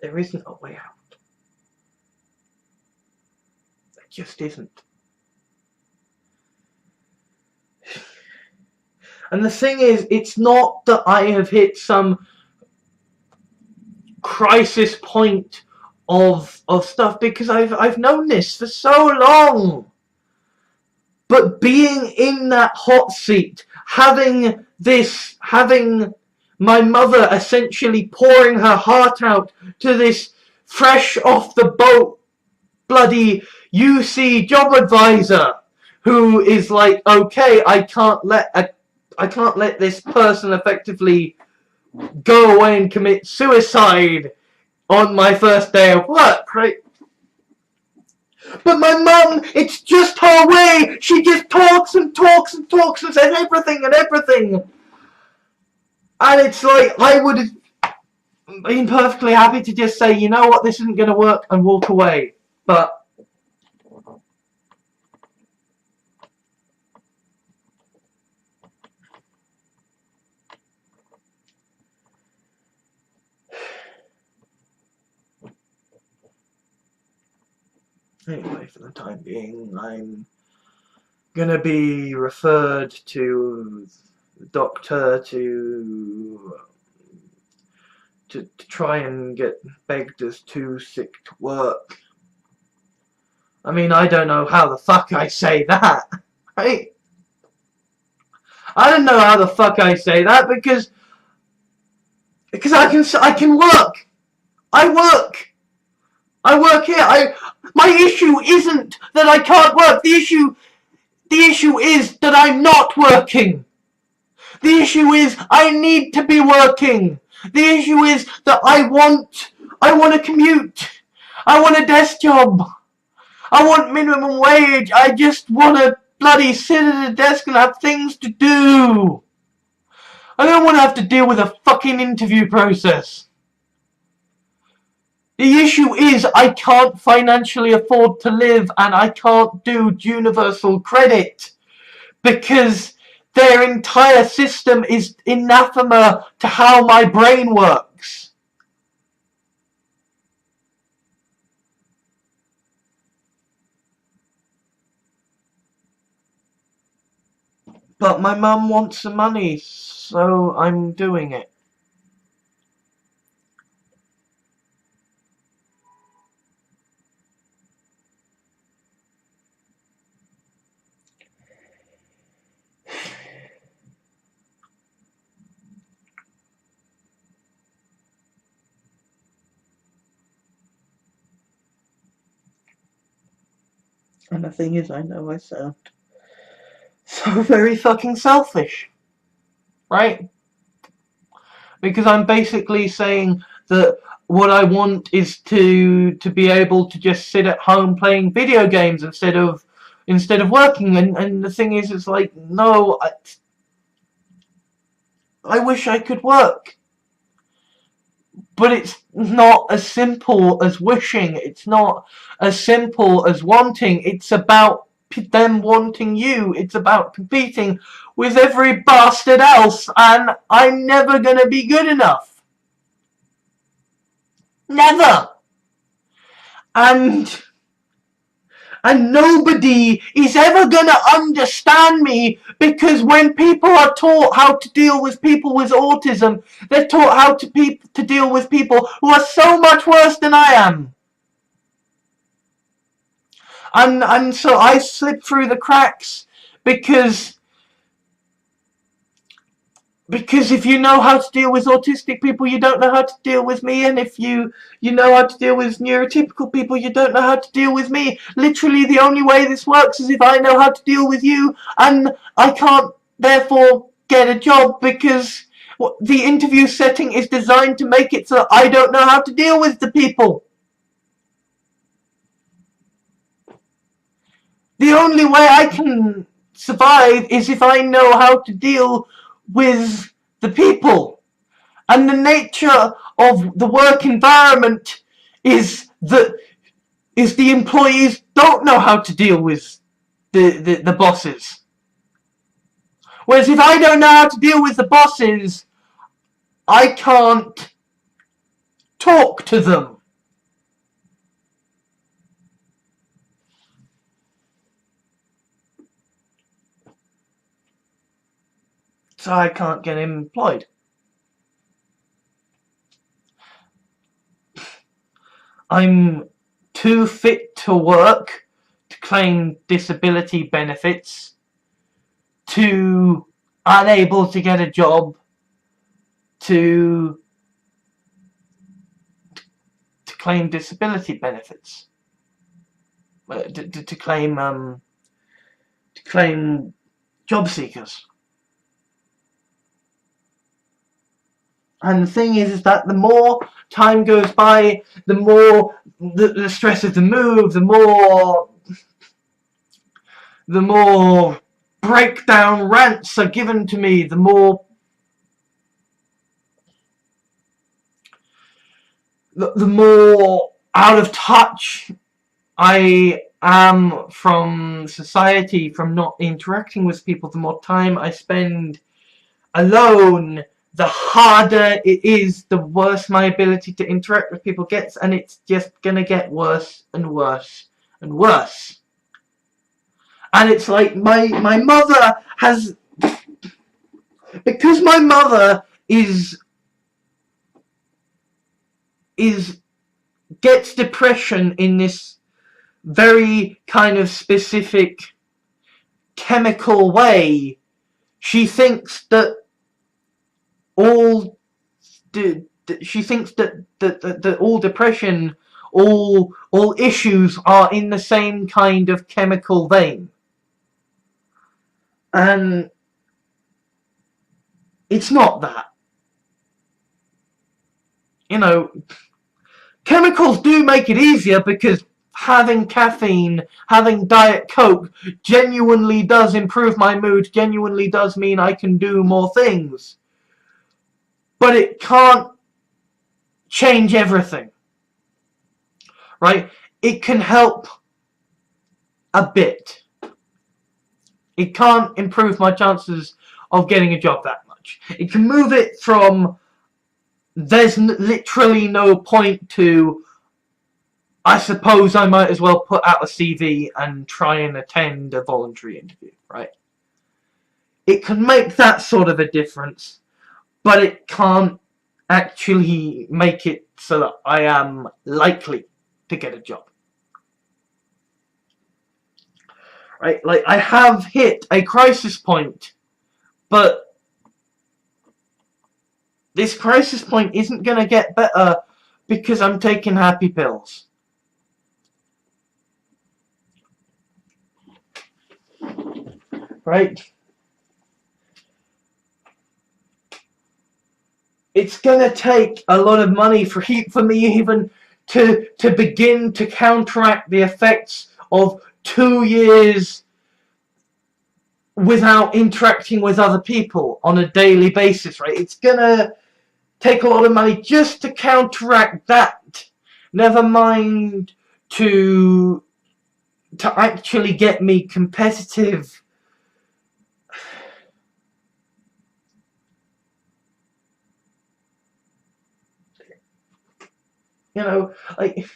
There isn't a way out. There just isn't. And the thing is, it's not that I have hit some crisis point of stuff, because I've known this for so long. But being in that hot seat, having my mother essentially pouring her heart out to this fresh off the boat bloody UC job advisor, who is like, okay, I can't let this person effectively go away and commit suicide on my first day of work, right? But my mum, it's just her way. She just talks and talks and talks and says everything and everything. And it's like, I would have been perfectly happy to just say, you know what, this isn't going to work, and walk away. But anyway, for the time being, I'm going to be referred to the doctor to try and get begged as too sick to work. I mean, I don't know how the fuck I say that, right? I don't know how the fuck I say that, because I can work. I work here. My issue isn't that I can't work. The issue is that I'm not working. The issue is I need to be working. The issue is that I want a commute. I want a desk job. I want minimum wage. I just want to bloody sit at a desk and have things to do. I don't want to have to deal with a fucking interview process. The issue is I can't financially afford to live, and I can't do universal credit because their entire system is anathema to how my brain works. But my mum wants the money, so I'm doing it. And the thing is, I know I sound so very fucking selfish, right? Because I'm basically saying that what I want is to be able to just sit at home playing video games instead of working. And the thing is, it's like, no, I wish I could work. But it's not as simple as wishing. It's not as simple as wanting. It's about them wanting you. It's about competing with every bastard else, and I'm never gonna be good enough. Never. And nobody is ever gonna understand me, because when people are taught how to deal with people with autism, they're taught how to deal with people who are so much worse than I am. And so I slip through the cracks because if you know how to deal with autistic people, you don't know how to deal with me, and if you know how to deal with neurotypical people, you don't know how to deal with me. Literally, the only way this works is if I know how to deal with you, and I can't therefore get a job because the interview setting is designed to make it so I don't know how to deal with the people. The only way I can survive is if I know how to deal with the people. And the nature of the work environment is that the employees don't know how to deal with the bosses. Whereas if I don't know how to deal with the bosses, I can't talk to them. So I can't get employed. I'm too fit to work to claim disability benefits, too unable to get a job to claim disability benefits, to claim job seekers. And the thing is that the more time goes by, the more the stress of the move, the more breakdown rants are given to me, the more out of touch I am from society, from not interacting with people, the more time I spend alone, the harder it is, the worse my ability to interact with people gets, and it's just gonna get worse and worse and worse. And it's like my mother has, because my mother gets depression in this very kind of specific chemical way. She thinks that all depression, all issues are in the same kind of chemical vein, and it's not that. You know, chemicals do make it easier, because having caffeine, having Diet Coke genuinely does improve my mood, genuinely does mean I can do more things. But it can't change everything, right? It can help a bit. It can't improve my chances of getting a job that much. It can move it from there's literally no point to I suppose I might as well put out a CV and try and attend a voluntary interview, right? It can make that sort of a difference, but it can't actually make it so that I am likely to get a job. Right? Like, I have hit a crisis point, but this crisis point isn't going to get better because I'm taking happy pills. Right? It's going to take a lot of money for me even to begin to counteract the effects of 2 years without interacting with other people on a daily basis, right? It's going to take a lot of money just to counteract that. Never mind to actually get me competitive. You know, like,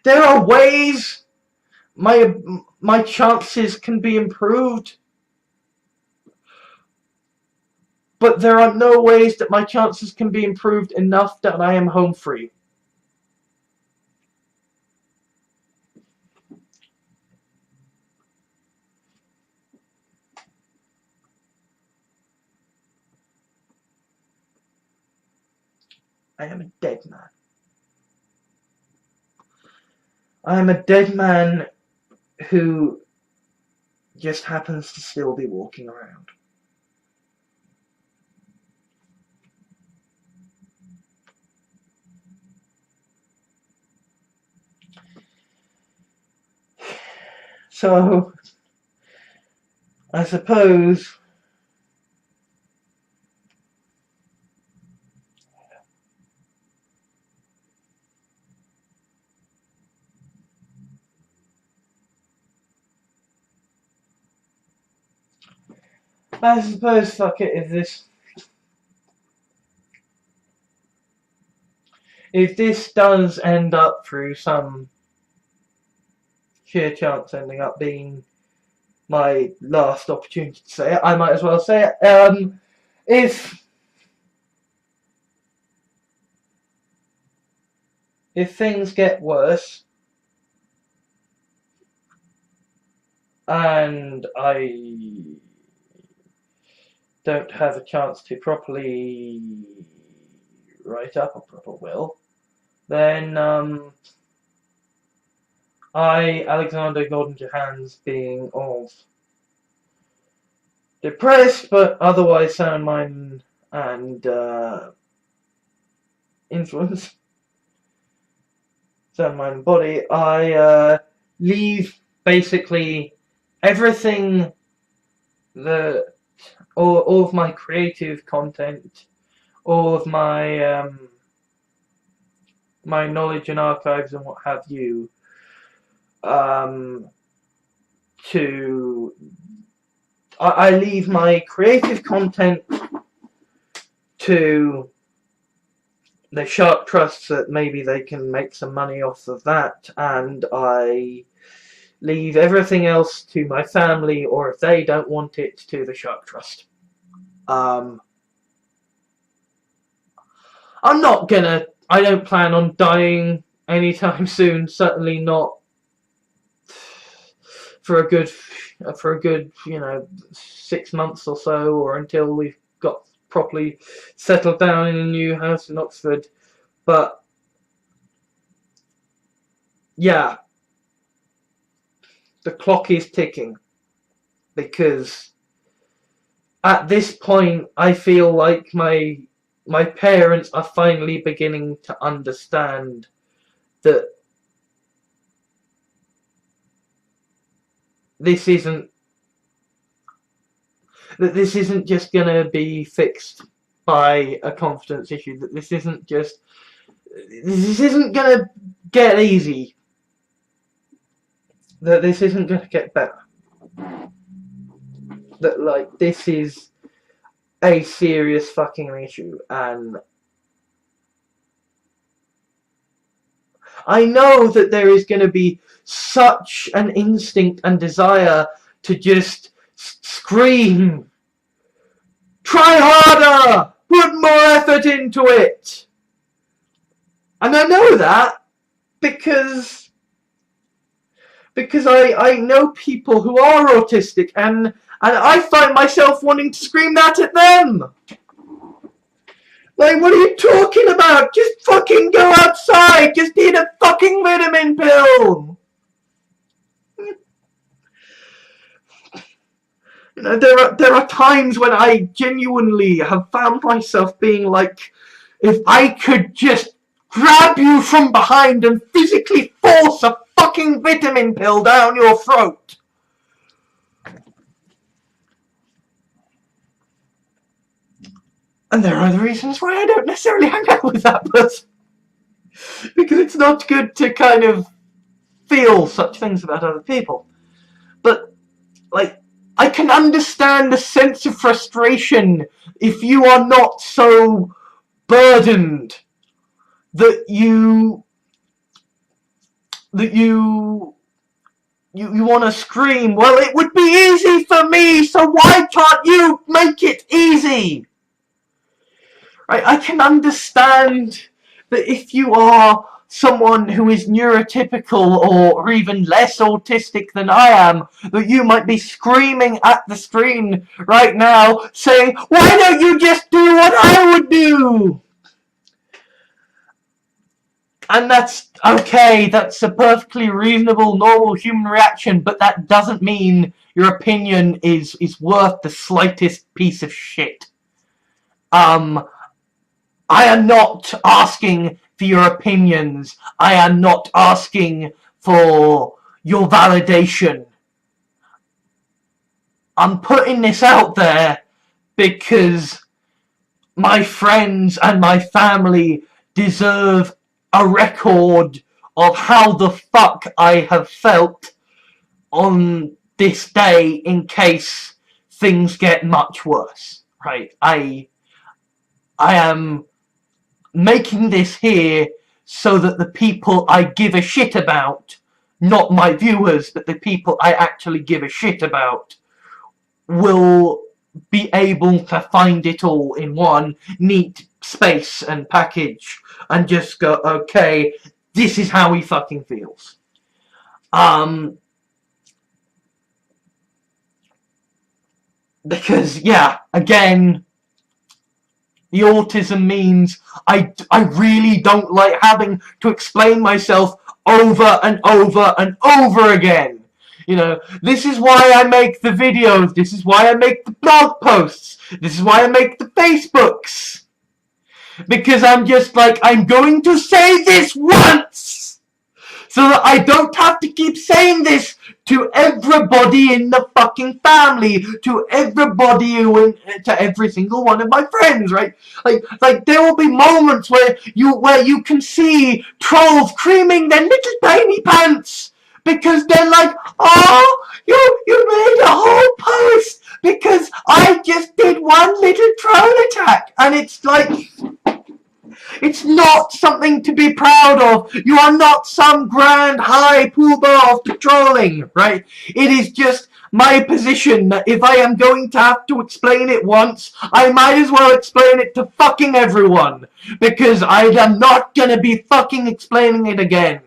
there are ways my chances can be improved, but there are no ways that my chances can be improved enough that I am home free. I am a dead man. I am a dead man who just happens to still be walking around. So, I suppose fuck it, if this does end up through some sheer chance ending up being my last opportunity to say it, I might as well say it. If things get worse and I don't have a chance to properly write up a proper will, then I, Alexander Gordon Johans, being of depressed but otherwise sound mind and influence, sound mind and body, I leave basically everything that all of my creative content, all of my my knowledge and archives and what have you, I leave my creative content to the shark trusts that maybe they can make some money off of that, and I leave everything else to my family, or if they don't want it, to the shark trust. I don't plan on dying anytime soon, certainly not for a good 6 months or so, or until we've got properly settled down in a new house in Oxford. But yeah, the clock is ticking, because at this point I feel like my parents are finally beginning to understand that this isn't just gonna be fixed by a confidence issue, that this isn't gonna get easy, that this isn't gonna get better, that like this is a serious fucking issue. And I know that there is going to be such an instinct and desire to just scream, try harder, put more effort into it. And I know that because I know people who are autistic, and I find myself wanting to scream that at them. Like, what are you talking about? Just fucking go outside. Just eat a fucking vitamin pill. You know, there are times when I genuinely have found myself being like, if I could just grab you from behind and physically force a fucking vitamin pill down your throat. And there are other reasons why I don't necessarily hang out with that person. Because it's not good to kind of feel such things about other people. But, like, I can understand the sense of frustration if you are not so burdened that you want to scream, well, it would be easy for me, so why can't you make it easy? Right? I can understand that if you are someone who is neurotypical or even less autistic than I am, that you might be screaming at the screen right now saying, why don't you just do what I would do? And that's okay, that's a perfectly reasonable, normal human reaction, but that doesn't mean your opinion is worth the slightest piece of shit. I am not asking for your opinions. I am not asking for your validation. I'm putting this out there because my friends and my family deserve a record of how the fuck I have felt on this day in case things get much worse, right? I am making this here so that the people I give a shit about, not my viewers, but the people I actually give a shit about, will be able to find it all in one neat space and package and just go, okay, this is how he fucking feels. Because, yeah, again, the autism means I really don't like having to explain myself over and over and over again. You know, this is why I make the videos, this is why I make the blog posts, this is why I make the Facebooks. Because I'm just like, I'm going to say this once! So that I don't have to keep saying this to everybody in the fucking family, to everybody to every single one of my friends, right? Like there will be moments where you can see trolls creaming their little tiny pants because they're like, oh, you made a whole post because I just did one little troll attack, and it's like, it's not something to be proud of. You are not some grand high poobah of trolling, right? It is just my position that if I am going to have to explain it once, I might as well explain it to fucking everyone, because I am not gonna be fucking explaining it again.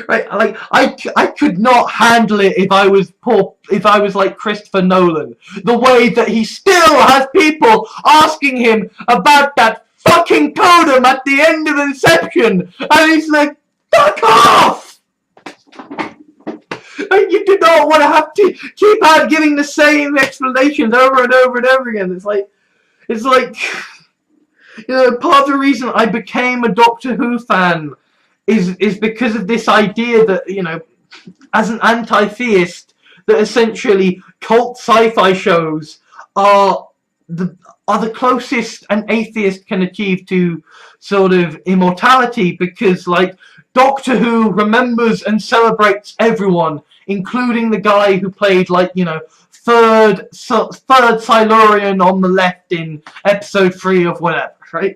Right, like I could not handle it if I was like Christopher Nolan. The way that he still has people asking him about that fucking totem at the end of Inception, and he's like, fuck off! And you do not want to have to keep on giving the same explanations over and over and over again. It's like, you know, part of the reason I became a Doctor Who fan is because of this idea that, you know, as an anti-theist, that essentially cult sci-fi shows are the closest an atheist can achieve to sort of immortality, because, like, Doctor Who remembers and celebrates everyone, including the guy who played, like, you know, third Silurian on the left in episode 3 of whatever, right?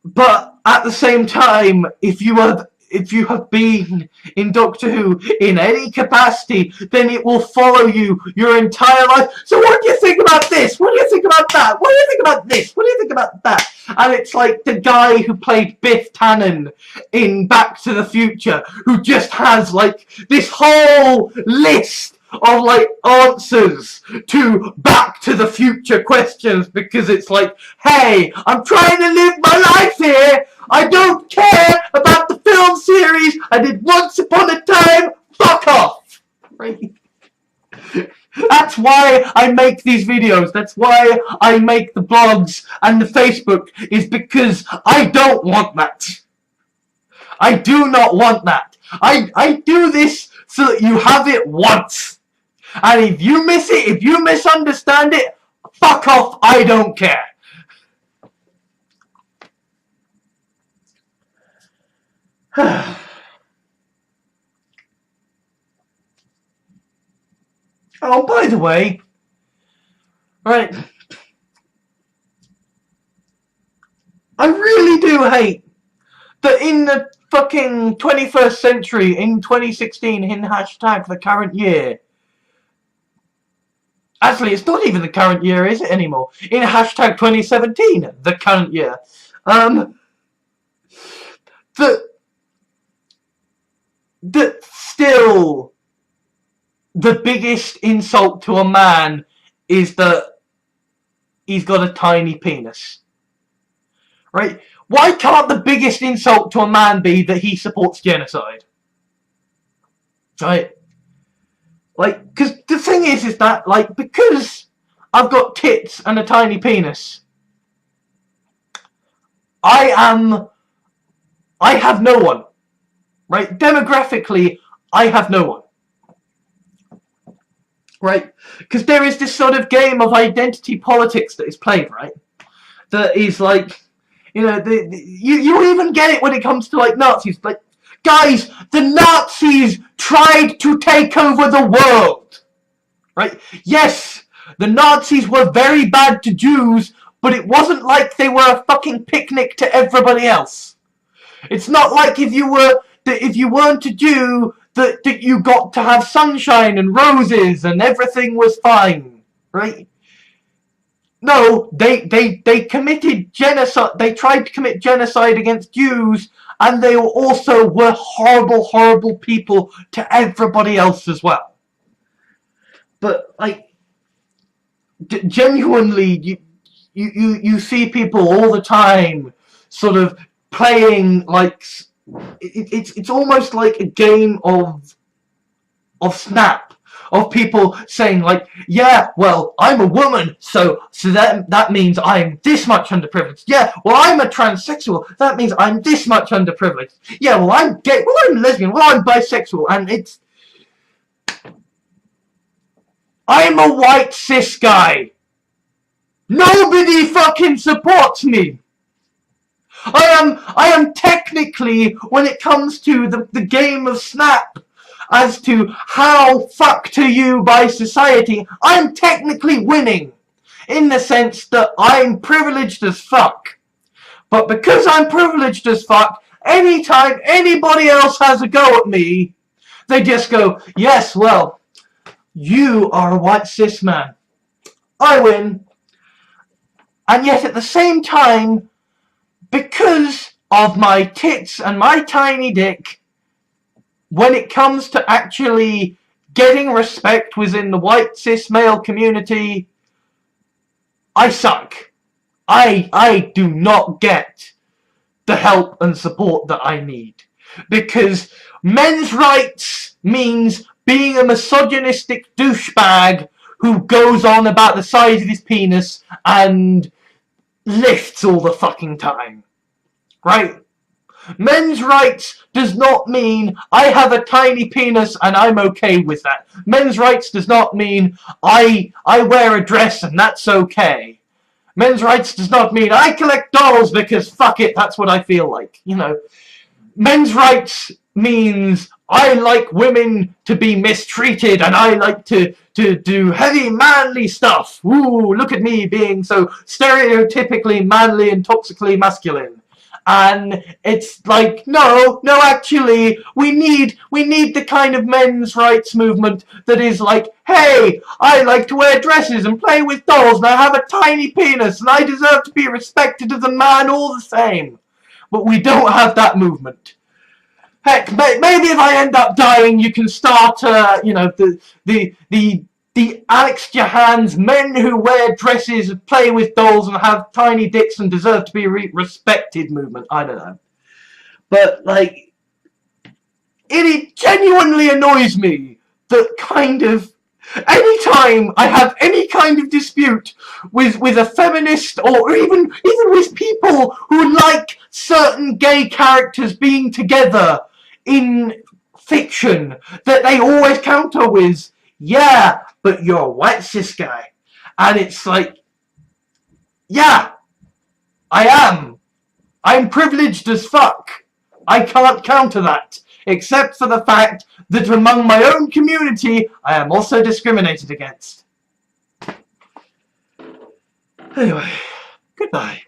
But at the same time, if you have been in Doctor Who in any capacity, then it will follow you your entire life. So what do you think about this? What do you think about that? What do you think about this? What do you think about that? And it's like the guy who played Biff Tannen in Back to the Future, who just has like this whole list of like answers to Back to the Future questions, because it's like, hey, I'm trying to live my life here. I don't care about the film series I did Once Upon a Time. Fuck off. Right? That's why I make these videos. That's why I make the blogs and the Facebook, is because I don't want that. I do not want that. I do this so that you have it once. And if you miss it, if you misunderstand it, fuck off, I don't care. Oh, by the way, right, I really do hate that in the fucking 21st century, in 2016, in hashtag the current year, actually, it's not even the current year, is it, anymore? In hashtag 2017, the current year. That still the biggest insult to a man is that he's got a tiny penis. Right? Why can't the biggest insult to a man be that he supports genocide? Right? Like, because the thing is that, like, because I've got tits and a tiny penis, I have no one. Right? Demographically, I have no one. Right? Because there is this sort of game of identity politics that is played, right? That is like, you know, you even get it when it comes to, like, Nazis. Like, guys, the Nazis tried to take over the world. Right? Yes, the Nazis were very bad to Jews, but it wasn't like they were a fucking picnic to everybody else. It's not like if you weren't a Jew, that you got to have sunshine and roses and everything was fine, right? No, they committed genocide. They tried to commit genocide against Jews, and they also were horrible, horrible people to everybody else as well. But, like, genuinely, you see people all the time sort of playing, like, it's almost like a game of Snap, of people saying, like, yeah, well, I'm a woman, so that means I'm this much underprivileged. Yeah, well, I'm a transsexual, that means I'm this much underprivileged. Yeah, well, I'm gay, well, I'm lesbian, well, I'm bisexual, and it's... I'm a white cis guy. Nobody fucking supports me. I am technically, when it comes to the game of Snap, as to how fucked are you by society, I'm technically winning, in the sense that I'm privileged as fuck. But because I'm privileged as fuck, anytime anybody else has a go at me, they just go, yes, well, you are a white cis man. I win. And yet at the same time, because of my tits and my tiny dick, when it comes to actually getting respect within the white cis male community, I suck. I do not get the help and support that I need. Because men's rights means being a misogynistic douchebag who goes on about the size of his penis and lifts all the fucking time. Right? Men's rights does not mean I have a tiny penis and I'm okay with that. Men's rights does not mean I wear a dress and that's okay. Men's rights does not mean I collect dolls because fuck it, that's what I feel like. You know, men's rights means I like women to be mistreated and I like to do heavy manly stuff. Ooh, look at me being so stereotypically manly and toxically masculine. And it's like, no, actually, we need the kind of men's rights movement that is like, hey, I like to wear dresses and play with dolls and I have a tiny penis and I deserve to be respected as a man all the same. But we don't have that movement. Heck, maybe if I end up dying, you can start, you know, the Alex Johans, men who wear dresses, play with dolls, and have tiny dicks and deserve to be respected movement. I don't know. But, like, it genuinely annoys me that kind of, anytime I have any kind of dispute with a feminist or even with people who like certain gay characters being together in fiction, that they always counter with, yeah, but you're a white cis guy. And it's like, yeah, I am. I'm privileged as fuck. I can't counter that, except for the fact that among my own community, I am also discriminated against. Anyway, goodbye.